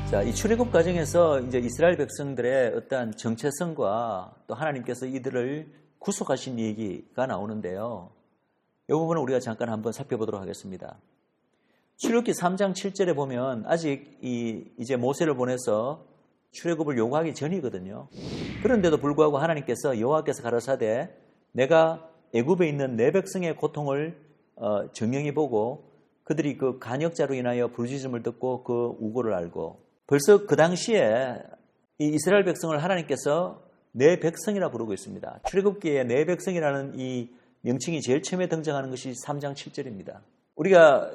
자, 이 출애굽 과정에서 이제 이스라엘 백성들의 어떠한 정체성과 또 하나님께서 이들을 구속하신 얘기가 나오는데요. 이 부분은 우리가 잠깐 한번 살펴보도록 하겠습니다. 출애굽기 3장 7절에 보면 아직 이제 모세를 보내서 출애굽을 요구하기 전이거든요. 그런데도 불구하고 하나님께서 여호와께서 가라사대 내가 애굽에 있는 내 백성의 고통을 정령히 보고 그들이 그 간역자로 인하여 부르짖음을 듣고 그 우고를 알고 벌써 그 당시에 이 이스라엘 백성을 하나님께서 내 백성이라 부르고 있습니다. 출애굽기에 내 백성이라는 이 명칭이 제일 처음에 등장하는 것이 3장 7절입니다. 우리가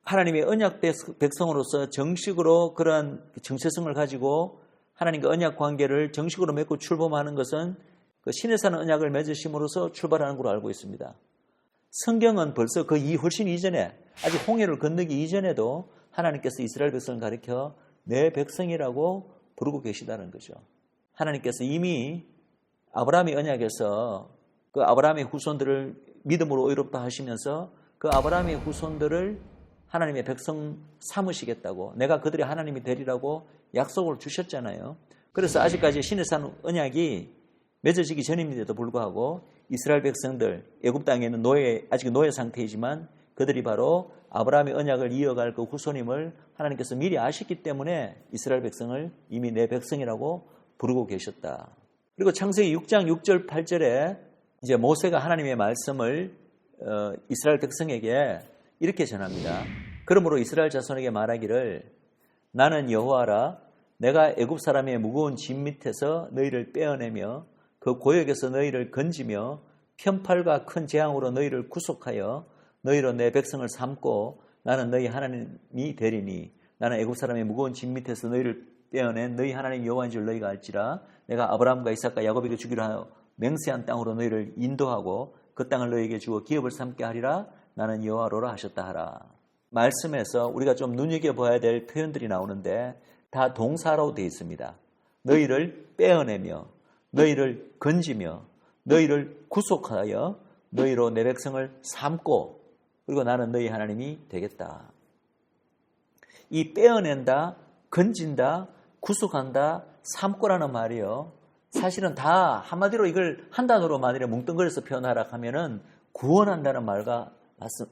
하나님의 언약 백성으로서 정식으로 그러한 정체성을 가지고 하나님과 언약 관계를 정식으로 맺고 출범하는 것은 그 신의 산 언약을 맺으심으로써 출발하는 걸로 알고 있습니다. 성경은 벌써 훨씬 이전에 아직 홍해를 건너기 이전에도 하나님께서 이스라엘 백성을 가리켜 내 백성이라고 부르고 계시다는 거죠. 하나님께서 이미 아브라함의 언약에서 그 아브라함의 후손들을 믿음으로 의롭다 하시면서 그 아브라함의 후손들을 하나님의 백성 삼으시겠다고 내가 그들의 하나님이 되리라고 약속을 주셨잖아요. 그래서 아직까지 신의 산 언약이 맺어지기 전임에도 불구하고 이스라엘 백성들 애굽 땅에는 아직 노예 상태이지만 그들이 바로 아브라함의 언약을 이어갈 그 후손임을 하나님께서 미리 아셨기 때문에 이스라엘 백성을 이미 내 백성이라고 부르고 계셨다. 그리고 창세기 6장 6절 8절에 이제 모세가 하나님의 말씀을 이스라엘 백성에게 이렇게 전합니다. 그러므로 이스라엘 자손에게 말하기를 나는 여호와라 내가 애굽 사람의 무거운 짐 밑에서 너희를 빼어내며 그 고역에서 너희를 건지며 편팔과 큰 재앙으로 너희를 구속하여 너희로 내 백성을 삼고 나는 너희 하나님이 되리니 나는 애굽 사람의 무거운 짐 밑에서 너희를 빼어낸 너희 하나님 여호와인 줄 너희가 알지라 내가 아브라함과 이삭과 야곱에게 주기로 하여 맹세한 땅으로 너희를 인도하고 그 땅을 너희에게 주어 기업을 삼게 하리라 나는 여호와로라 하셨다 하라. 말씀에서 우리가 좀 눈여겨봐야 될 표현들이 나오는데 다 동사로 되어 있습니다. 너희를 빼어내며 너희를 건지며 너희를 구속하여 너희로 내 백성을 삼고 그리고 나는 너희 하나님이 되겠다. 이 빼어낸다, 건진다, 구속한다, 삼고라는 말이요. 사실은 다 한마디로 이걸 한 단어로 만일에 뭉뚱그려서 표현하라 하면은 구원한다는 말과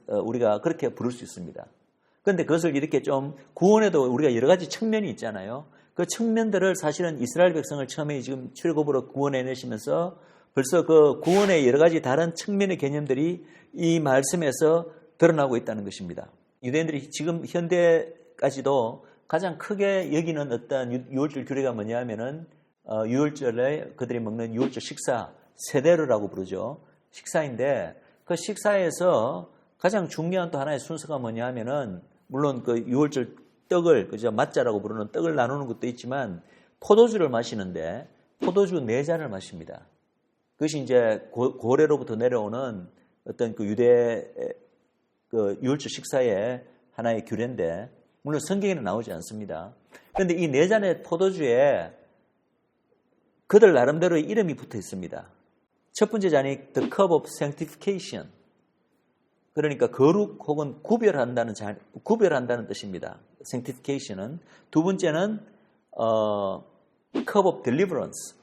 우리가 그렇게 부를 수 있습니다. 그런데 그것을 이렇게 좀 구원에도 우리가 여러 가지 측면이 있잖아요. 그 측면들을 사실은 이스라엘 백성을 처음에 지금 출애굽으로 구원해내시면서 벌써 그 구원의 여러 가지 다른 측면의 개념들이 이 말씀에서 드러나고 있다는 것입니다. 유대인들이 지금 현대까지도 가장 크게 여기는 어떤 유월절 규례가 뭐냐 하면은 유월절에 그들이 먹는 유월절 식사 세대르라고 부르죠. 식사인데 그 식사에서 가장 중요한 또 하나의 순서가 뭐냐 하면은 물론 그 유월절 떡을 그죠 맞자라고 부르는 떡을 나누는 것도 있지만 포도주를 마시는데 포도주 4잔을 마십니다. 그것이 이제 고래로부터 내려오는 어떤 그 유대 그 유월절 식사의 하나의 규례인데 물론 성경에는 나오지 않습니다. 그런데 이 4잔의 포도주에 그들 나름대로의 이름이 붙어 있습니다. 첫 번째 잔이 The Cup of Sanctification. 그러니까 거룩 혹은 구별한다는 뜻입니다. Sanctification은. 두 번째는 Cup of Deliverance.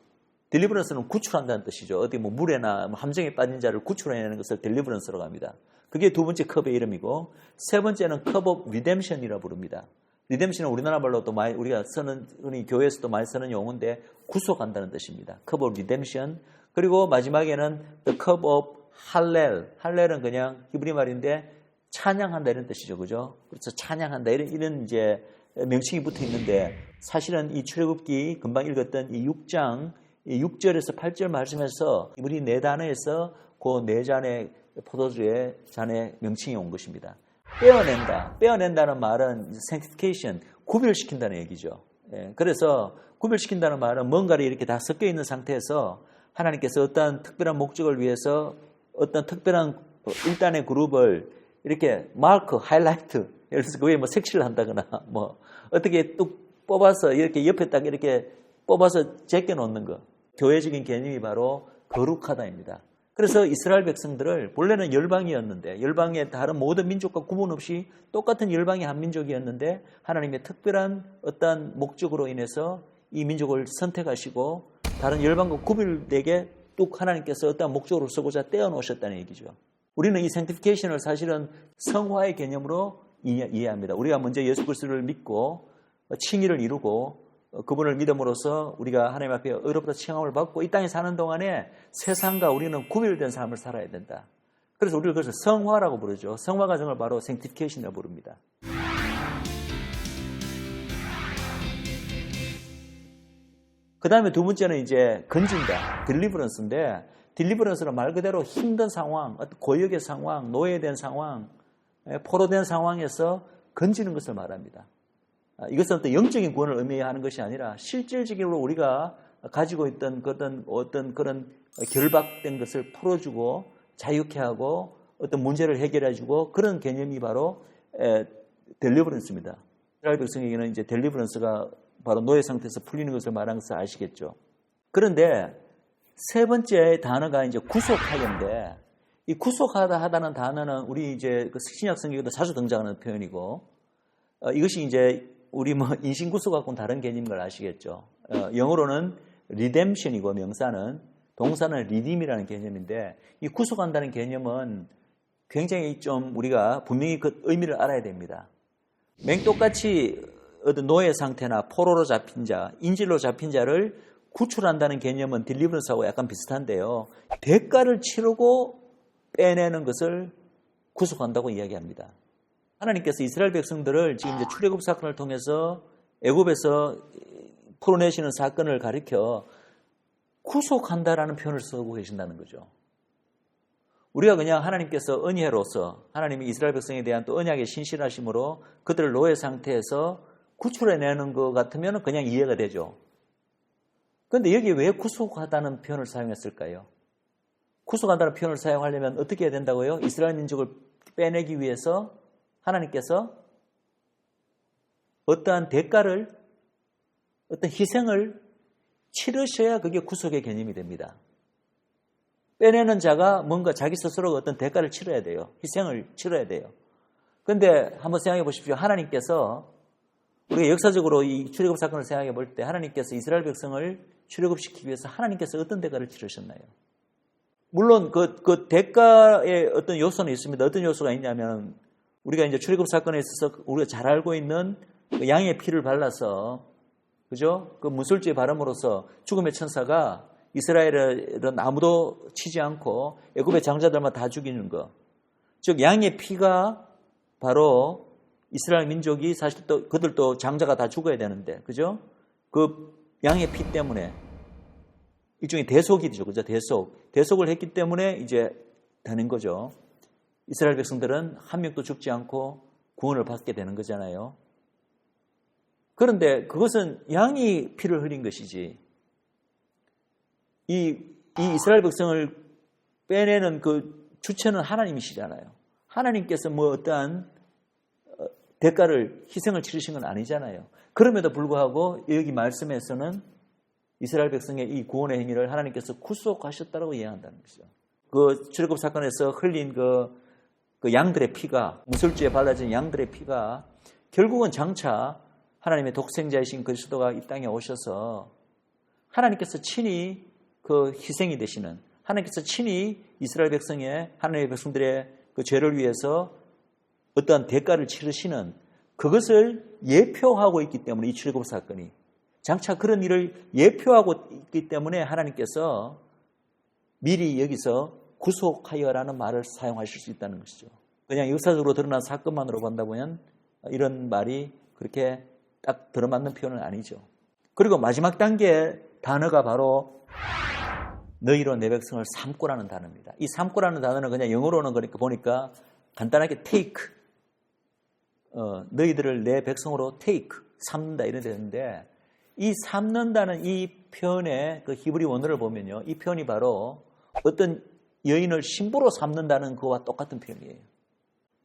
Deliverance는 구출한다는 뜻이죠. 어디 뭐 물에나 함정에 빠진 자를 구출해내는 것을 Deliverance라고 합니다. 그게 두 번째 컵의 이름이고 세 번째는 Cup of Redemption이라고 부릅니다. Redemption은 우리나라 말로 또 많이 우리가 쓰는 흔히 교회에서도 많이 쓰는 용어인데 구속한다는 뜻입니다. Cup of Redemption. 그리고 마지막에는 The Cup of 할렐. 할렐은 그냥 히브리 말인데 찬양한다 이런 뜻이죠. 그죠? 그래서 찬양한다 이런 이제 명칭이 붙어 있는데 사실은 이 출애굽기 금방 읽었던 이 6장 6절에서 8절 말씀에서 우리 4단어에서 그 4잔의 포도주의 잔의 명칭이 온 것입니다. 빼어낸다는 말은 sanctification, 구별시킨다는 얘기죠. 그래서 구별시킨다는 말은 뭔가를 이렇게 다 섞여 있는 상태에서 하나님께서 어떤 특별한 목적을 위해서 어떤 특별한 일단의 그룹을 이렇게 마크, 하이라이트, 예를 들어서 그게 뭐 색칠을 한다거나 뭐 어떻게 뚝 뽑아서 이렇게 옆에 딱 이렇게 뽑아서 제껴 놓는 거. 교회적인 개념이 바로 거룩하다입니다. 그래서 이스라엘 백성들을 본래는 열방이었는데 열방의 다른 모든 민족과 구분 없이 똑같은 열방의 한 민족이었는데 하나님의 특별한 어떠한 목적으로 인해서 이 민족을 선택하시고 다른 열방과 구별되게 뚝 하나님께서 어떠한 목적으로 쓰고자 떼어놓으셨다는 얘기죠. 우리는 이 sanctification을 사실은 성화의 개념으로 이해합니다. 우리가 먼저 예수 그리스도를 믿고 칭의를 이루고 그분을 믿음으로써 우리가 하나님 앞에 의롭다 칭함을 받고 이 땅에 사는 동안에 세상과 우리는 구별된 삶을 살아야 된다. 그래서 우리를 그것을 성화라고 부르죠. 성화 과정을 바로 sanctification이라고 부릅니다. 그 다음에 두 번째는 이제 건진다, deliverance인데 deliverance는 말 그대로 힘든 상황, 고역의 상황, 노예된 상황, 포로된 상황에서 건지는 것을 말합니다. 이것은 어떤 영적인 구원을 의미하는 것이 아니라 실질적으로 우리가 가지고 있던 어떤 그런 결박된 것을 풀어주고 자유케 하고 어떤 문제를 해결해주고 그런 개념이 바로 deliverance입니다. 이스라엘 백성에게는 이제 deliverance가 바로 노예 상태에서 풀리는 것을 말하는 것을 아시겠죠. 그런데 세 번째 단어가 이제 구속하여인데 이 구속하다는 단어는 우리 이제 그 신약 성경에도 자주 등장하는 표현이고 이것이 이제 우리 뭐 인신 구속하고는 다른 개념인 걸 아시겠죠. 영어로는 redemption이고 명사는 동사는 redeem이라는 개념인데 이 구속한다는 개념은 굉장히 좀 우리가 분명히 그 의미를 알아야 됩니다. 맹똑같이 어떤 노예 상태나 포로로 잡힌 자, 인질로 잡힌 자를 구출한다는 개념은 딜리버런스하고 약간 비슷한데요. 대가를 치르고 빼내는 것을 구속한다고 이야기합니다. 하나님께서 이스라엘 백성들을 지금 이제 출애굽 사건을 통해서 애굽에서 풀어내시는 사건을 가리켜 구속한다라는 표현을 쓰고 계신다는 거죠. 우리가 그냥 하나님께서 은혜로서 하나님이 이스라엘 백성에 대한 또 언약의 신실하심으로 그들을 노예 상태에서 구출해내는 것 같으면 그냥 이해가 되죠. 그런데 여기 왜 구속하다는 표현을 사용했을까요? 구속한다는 표현을 사용하려면 어떻게 해야 된다고요? 이스라엘 민족을 빼내기 위해서 하나님께서 어떠한 대가를, 어떤 희생을 치르셔야 그게 구속의 개념이 됩니다. 빼내는 자가 뭔가 자기 스스로 어떤 대가를 치러야 돼요. 희생을 치러야 돼요. 그런데 한번 생각해 보십시오. 하나님께서 우리가 역사적으로 이 출애굽 사건을 생각해 볼 때 하나님께서 이스라엘 백성을 출애굽시키기 위해서 하나님께서 어떤 대가를 치르셨나요? 물론 그 대가의 어떤 요소는 있습니다. 어떤 요소가 있냐면 우리가 이제 출애굽 사건에 있어서 우리가 잘 알고 있는 그 양의 피를 발라서 그죠? 그 문술주의 발음으로써 죽음의 천사가 이스라엘은 아무도 치지 않고 애굽의 장자들만 다 죽이는 것. 즉 양의 피가 바로 이스라엘 민족이 사실 또 그들도 장자가 다 죽어야 되는데 그죠? 그 양의 피 때문에 일종의 대속이죠. 그죠? 대속을 했기 때문에 이제 되는 거죠. 이스라엘 백성들은 한 명도 죽지 않고 구원을 받게 되는 거잖아요. 그런데 그것은 양이 피를 흘린 것이지 이 이스라엘 백성을 빼내는 그 주체는 하나님이시잖아요. 하나님께서 뭐 어떠한 대가를 희생을 치르신 건 아니잖아요. 그럼에도 불구하고 여기 말씀에서는 이스라엘 백성의 이 구원의 행위를 하나님께서 구속하셨다고 이해한다는 것이죠. 그 출애굽 사건에서 흘린 그 양들의 피가 무술주에 발라진 양들의 피가 결국은 장차 하나님의 독생자이신 그리스도가 이 땅에 오셔서 하나님께서 친히 그 희생이 되시는 하나님께서 친히 이스라엘 백성의 하나님의 백성들의 그 죄를 위해서 어떠한 대가를 치르시는 그것을 예표하고 있기 때문에 이 출애굽 사건이 장차 그런 일을 예표하고 있기 때문에 하나님께서 미리 여기서 구속하여라는 말을 사용하실 수 있다는 것이죠. 그냥 역사적으로 드러난 사건만으로 본다면 이런 말이 그렇게 딱 들어맞는 표현은 아니죠. 그리고 마지막 단계의 단어가 바로 너희로 내 백성을 삼고라는 단어입니다. 이 삼고라는 단어는 그냥 영어로는 그러니까 보니까 간단하게 take, 너희들을 내 백성으로 take, 삼는다 이런 되는데 이 삼는다는 이 표현의 그 히브리 원어를 보면요. 이 표현이 바로 어떤 여인을 신부로 삼는다는 그와 똑같은 표현이에요.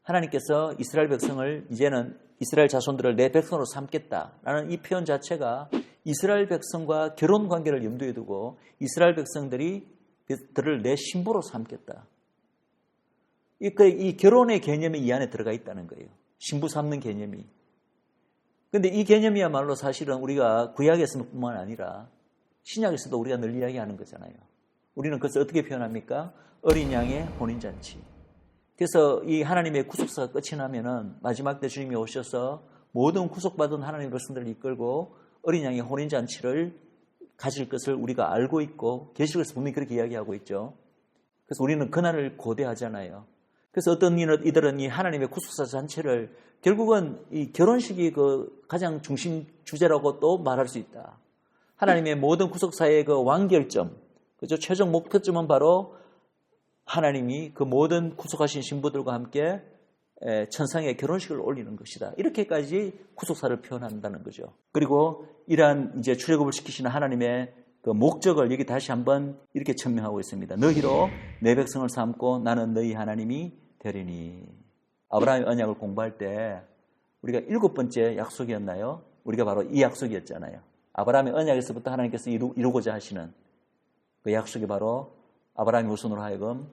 하나님께서 이스라엘 백성을 이제는 이스라엘 자손들을 내 백성으로 삼겠다라는 이 표현 자체가 이스라엘 백성과 결혼 관계를 염두에 두고 이스라엘 백성들이 그들을 내 신부로 삼겠다. 이 결혼의 개념이 이 안에 들어가 있다는 거예요. 신부 삼는 개념이. 근데 이 개념이야말로 사실은 우리가 구약에서뿐만 아니라 신약에서도 우리가 늘 이야기하는 거잖아요. 우리는 그것을 어떻게 표현합니까? 어린 양의 혼인잔치. 그래서 이 하나님의 구속사가 끝이 나면은 마지막 때 주님이 오셔서 모든 구속받은 하나님의 백성들을 이끌고 어린 양의 혼인잔치를 가질 것을 우리가 알고 있고 계시록에서 분명히 그렇게 이야기하고 있죠. 그래서 우리는 그날을 고대하잖아요. 그래서 어떤 이들은 이 하나님의 구속사 잔치를 결국은 이 결혼식이 그 가장 중심 주제라고 또 말할 수 있다. 하나님의 모든 구속사의 그 완결점, 그죠? 최종 목표점은 바로 하나님이 그 모든 구속하신 신부들과 함께 천상의 결혼식을 올리는 것이다. 이렇게까지 구속사를 표현한다는 거죠. 그리고 이러한 이제 출애굽을 시키시는 하나님의 그 목적을 여기 다시 한번 이렇게 천명하고 있습니다. 너희로 내 백성을 삼고 나는 너희 하나님이 되리니. 아브라함의 언약을 공부할 때 우리가 7번째 약속이었나요? 우리가 바로 이 약속이었잖아요. 아브라함의 언약에서부터 하나님께서 이루고자 하시는 그 약속이 바로 아브라함의 후손으로 하여금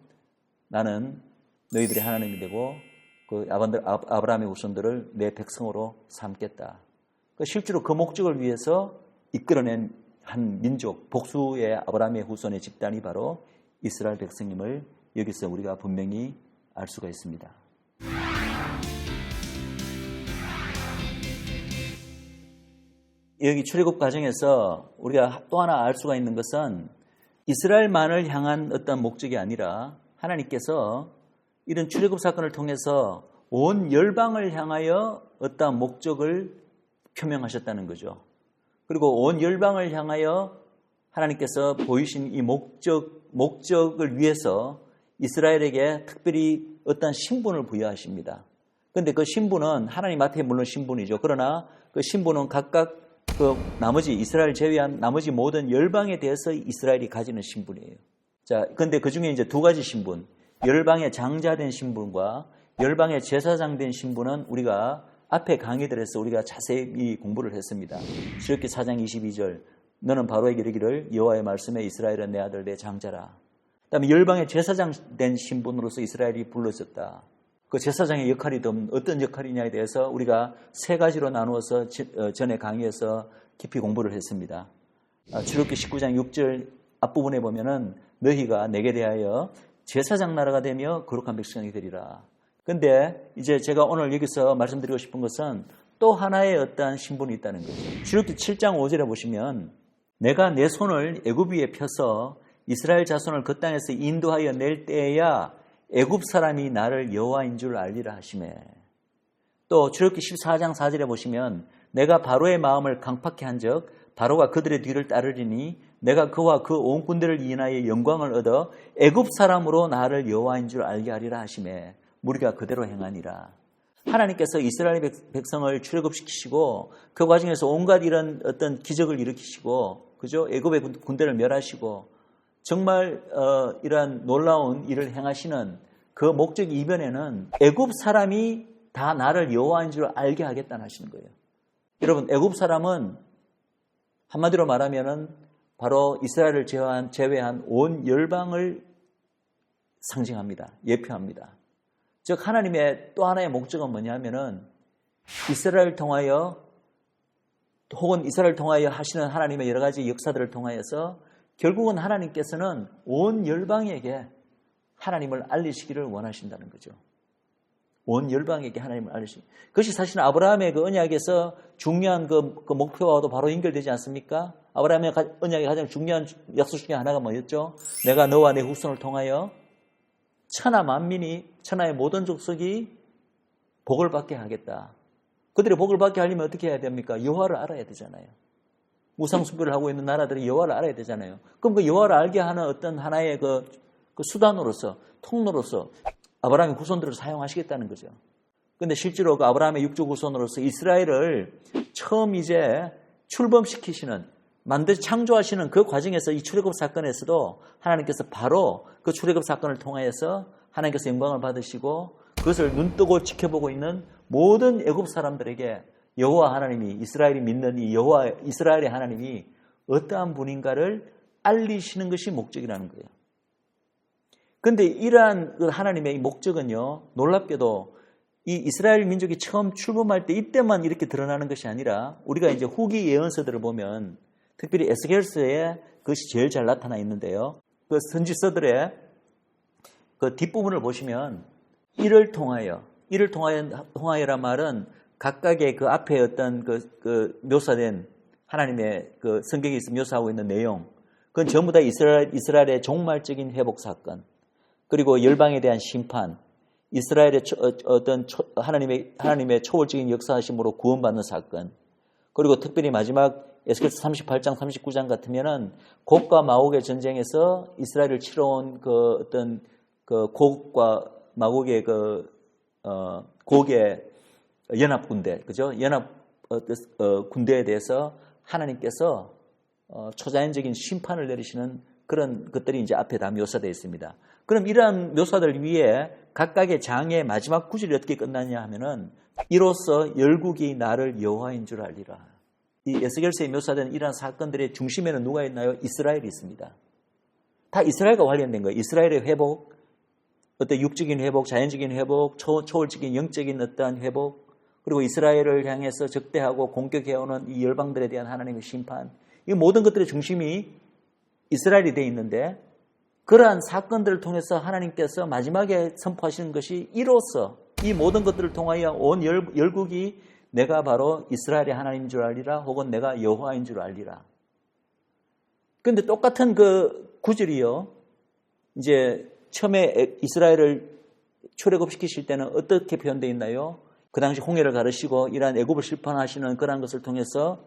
나는 너희들의 하나님이 되고 그 아브라함의 후손들을 내 백성으로 삼겠다. 실제로 그 목적을 위해서 이끌어낸 한 민족, 복수의 아브라함의 후손의 집단이 바로 이스라엘 백성임을 여기서 우리가 분명히 알 수가 있습니다. 여기 출애굽 과정에서 우리가 또 하나 알 수가 있는 것은 이스라엘만을 향한 어떤 목적이 아니라 하나님께서 이런 출애굽 사건을 통해서 온 열방을 향하여 어떤 목적을 표명하셨다는 거죠. 그리고 온 열방을 향하여 하나님께서 보이신 이 목적을 위해서 이스라엘에게 특별히 어떤 신분을 부여하십니다. 그런데 그 신분은 하나님 앞에 물론 신분이죠. 그러나 그 신분은 각각 그 나머지 이스라엘 제외한 나머지 모든 열방에 대해서 이스라엘이 가지는 신분이에요. 자, 근데 그 중에 이제 두 가지 신분, 열방의 장자된 신분과 열방의 제사장 된 신분은 우리가 앞에 강의들에서 우리가 자세히 공부를 했습니다. 출애굽기 4장 22절, 너는 바로에게 이르기를 여호와의 말씀에 이스라엘은 내 아들 내 장자라. 그다음에 열방의 제사장 된 신분으로서 이스라엘이 불러졌다. 그 제사장의 역할이 어떤 역할이냐에 대해서 우리가 세 가지로 나누어서 전에 강의에서 깊이 공부를 했습니다. 출애굽기 19장 6절 앞부분에 보면은 너희가 내게 대하여 제사장 나라가 되며 거룩한 백성이 되리라. 근데 이제 제가 오늘 여기서 말씀드리고 싶은 것은 또 하나의 어떠한 신분이 있다는 거죠. 출애굽기 7장 5절에 보시면 내가 내 손을 애굽 위에 펴서 이스라엘 자손을 그 땅에서 인도하여 낼 때에야 애굽 사람이 나를 여호와인 줄 알리라 하시매. 또 출애굽기 14장 4절에 보시면 내가 바로의 마음을 강팍케 한즉 바로가 그들의 뒤를 따르리니 내가 그와 그 온 군대를 인하여 영광을 얻어 애굽 사람으로 나를 여호와인 줄 알게 하리라 하시매. 우리가 그대로 행하니라. 하나님께서 이스라엘 백성을 출애굽시키시고 그 과정에서 온갖 이런 어떤 기적을 일으키시고, 그죠? 애굽의 군대를 멸하시고 정말 이러한 놀라운 일을 행하시는 그 목적 이변에는 애굽 사람이 다 나를 여호와인 줄 알게 하겠다는 하시는 거예요. 여러분, 애굽 사람은 한마디로 말하면은 바로 이스라엘을 제외한 온 열방을 상징합니다. 예표합니다. 즉 하나님의 또 하나의 목적은 뭐냐면은 이스라엘을 통하여 혹은 이스라엘을 통하여 하시는 하나님의 여러 가지 역사들을 통하여서 결국은 하나님께서는 온 열방에게 하나님을 알리시기를 원하신다는 거죠. 온 열방에게 하나님을 알리시기. 그것이 사실 아브라함의 그 언약에서 중요한 그 목표와도 바로 연결되지 않습니까? 아브라함의 언약의 가장 중요한 약속 중에 하나가 뭐였죠? 내가 너와 내 후손을 통하여 천하 만민이, 천하의 모든 족속이 복을 받게 하겠다. 그들이 복을 받게 하려면 어떻게 해야 됩니까? 여호와를 알아야 되잖아요. 우상숭배를 하고 있는 나라들이 여호와를 알아야 되잖아요. 그럼 그 여호와를 알게 하는 어떤 하나의 그 수단으로서, 통로로서 아브라함의 후손들을 사용하시겠다는 거죠. 그런데 실제로 그 아브라함의 육족 후손으로서 이스라엘을 처음 이제 출범시키시는, 창조하시는 그 과정에서 이 출애굽 사건에서도 하나님께서 바로 그 출애굽 사건을 통하여서 하나님께서 영광을 받으시고 그것을 눈뜨고 지켜보고 있는 모든 애굽 사람들에게 여호와 하나님이, 이스라엘이 믿는 이 이스라엘의 하나님이 어떠한 분인가를 알리시는 것이 목적이라는 거예요. 그런데 이러한 하나님의 목적은요, 놀랍게도 이 이스라엘 민족이 처음 출범할 때 이때만 이렇게 드러나는 것이 아니라 우리가 이제 후기 예언서들을 보면 특별히 에스겔서에 그것이 제일 잘 나타나 있는데요. 그 선지서들의 그 뒷부분을 보시면 이를 통하여란 말은 각각의 그 앞에 어떤 그 묘사된 하나님의 그 성경에 있어 묘사하고 있는 내용, 그건 전부 다 이스라엘의 종말적인 회복 사건, 그리고 열방에 대한 심판, 이스라엘의 어떤 하나님의 초월적인 역사하심으로 구원받는 사건, 그리고 특별히 마지막 에스겔서 38장, 39장 같으면은 곡과 마곡의 전쟁에서 이스라엘을 치러온 그 어떤 그 곡과 마곡의 곡의 연합 군대, 그죠? 연합 군대에 대해서 하나님께서 초자연적인 심판을 내리시는 그런 것들이 이제 앞에 다 묘사되어 있습니다. 그럼 이러한 묘사들 위에 각각의 장의 마지막 구절이 어떻게 끝나냐 하면은 이로써 열국이 나를 여호와인 줄 알리라. 이 에스겔서에 묘사된 이러한 사건들의 중심에는 누가 있나요? 이스라엘이 있습니다. 다 이스라엘과 관련된 거예요. 이스라엘의 회복, 어떤 육적인 회복, 자연적인 회복, 초월적인 영적인 어떠한 회복, 그리고 이스라엘을 향해서 적대하고 공격해오는 이 열방들에 대한 하나님의 심판, 이 모든 것들의 중심이 이스라엘이 되어 있는데, 그러한 사건들을 통해서 하나님께서 마지막에 선포하시는 것이 이로써 이 모든 것들을 통하여 온 열국이 내가 바로 이스라엘의 하나님인 줄 알리라, 혹은 내가 여호와인 줄 알리라. 그런데 똑같은 그 구절이요, 이제 처음에 이스라엘을 출애굽시키실 때는 어떻게 표현되어 있나요? 그 당시 홍해를 가르시고 이러한 애굽을 심판하시는 그러한 것을 통해서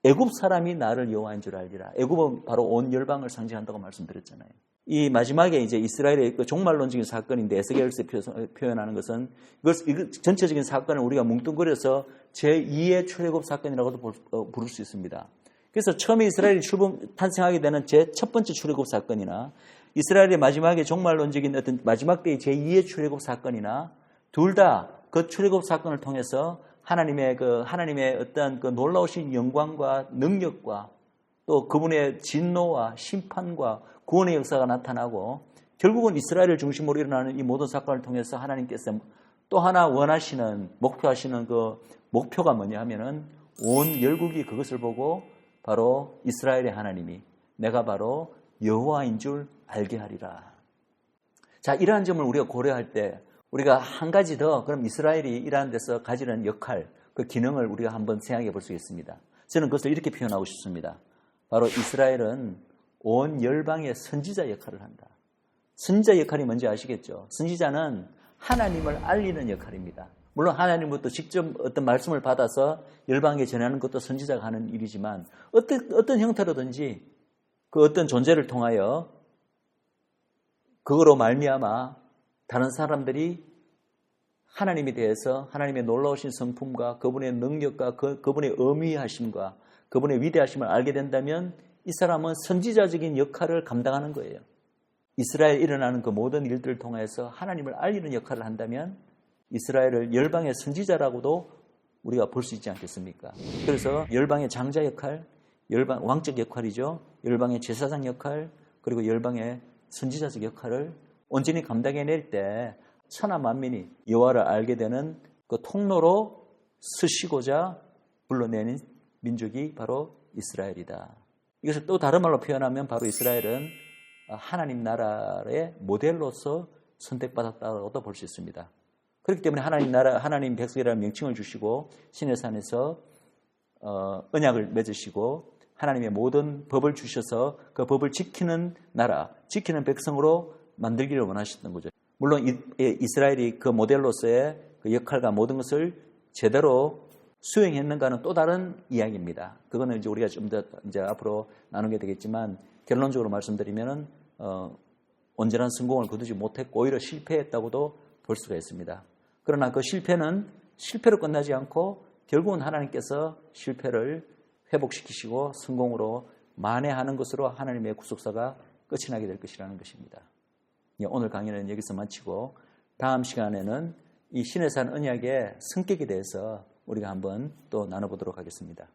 애굽 사람이 나를 여호와인 줄 알리라. 애굽은 바로 온 열방을 상징한다고 말씀드렸잖아요. 이 마지막에 이제 이스라엘의 그 종말론적인 사건인데 에스겔서 표현하는 것은 이걸 전체적인 사건을 우리가 뭉뚱그려서 제2의 출애굽 사건이라고도 부를 수 있습니다. 그래서 처음에 이스라엘이 탄생하게 되는 제 첫 번째 출애굽 사건이나 이스라엘의 마지막에 종말론적인 어떤 마지막 때의 제2의 출애굽 사건이나 둘 다 그 출애굽 사건을 통해서 하나님의 어떤 그 놀라우신 영광과 능력과 또 그분의 진노와 심판과 구원의 역사가 나타나고, 결국은 이스라엘을 중심으로 일어나는 이 모든 사건을 통해서 하나님께서 또 하나 원하시는, 목표하시는 그 목표가 뭐냐 하면은 온 열국이 그것을 보고 바로 이스라엘의 하나님이 내가 바로 여호와인 줄 알게 하리라. 자, 이러한 점을 우리가 고려할 때 우리가 한 가지 더, 그럼 이스라엘이 이러한 데서 가지는 역할, 그 기능을 우리가 한번 생각해 볼 수 있습니다. 저는 그것을 이렇게 표현하고 싶습니다. 바로 이스라엘은 온 열방의 선지자 역할을 한다. 선지자 역할이 뭔지 아시겠죠? 선지자는 하나님을 알리는 역할입니다. 물론 하나님부터 직접 어떤 말씀을 받아서 열방에 전하는 것도 선지자가 하는 일이지만, 어떤 형태로든지 그 어떤 존재를 통하여 그거로 말미암아 다른 사람들이 하나님에 대해서, 하나님의 놀라우신 성품과 그분의 능력과 그분의 어미하심과 그분의 위대하심을 알게 된다면 이 사람은 선지자적인 역할을 감당하는 거예요. 이스라엘에 일어나는 그 모든 일들을 통해서 하나님을 알리는 역할을 한다면 이스라엘을 열방의 선지자라고도 우리가 볼 수 있지 않겠습니까? 그래서 열방의 장자 역할, 왕적 역할이죠. 열방의 제사장 역할, 그리고 열방의 선지자적 역할을 온전히 감당해낼 때 천하 만민이 여호와를 알게 되는 그 통로로 쓰시고자 불러내는 민족이 바로 이스라엘이다. 이것을 또 다른 말로 표현하면 바로 이스라엘은 하나님 나라의 모델로서 선택받았다고도 볼 수 있습니다. 그렇기 때문에 하나님 나라, 하나님 백성이라는 명칭을 주시고 신의 산에서 언약을 맺으시고 하나님의 모든 법을 주셔서 그 법을 지키는 나라, 지키는 백성으로 만들기를 원하셨던 거죠. 물론 이스라엘이 그 모델로서의 그 역할과 모든 것을 제대로 수행했는가는 또 다른 이야기입니다. 그거는 이제 우리가 좀 더 이제 앞으로 나누게 되겠지만, 결론적으로 말씀드리면은 온전한 성공을 거두지 못했고 오히려 실패했다고도 볼 수가 있습니다. 그러나 그 실패는 실패로 끝나지 않고 결국은 하나님께서 실패를 회복시키시고 성공으로 만회하는 것으로 하나님의 구속사가 끝이 나게 될 것이라는 것입니다. 오늘 강의는 여기서 마치고 다음 시간에는 이 신의 산 언약의 성격에 대해서 우리가 한번 또 나눠보도록 하겠습니다.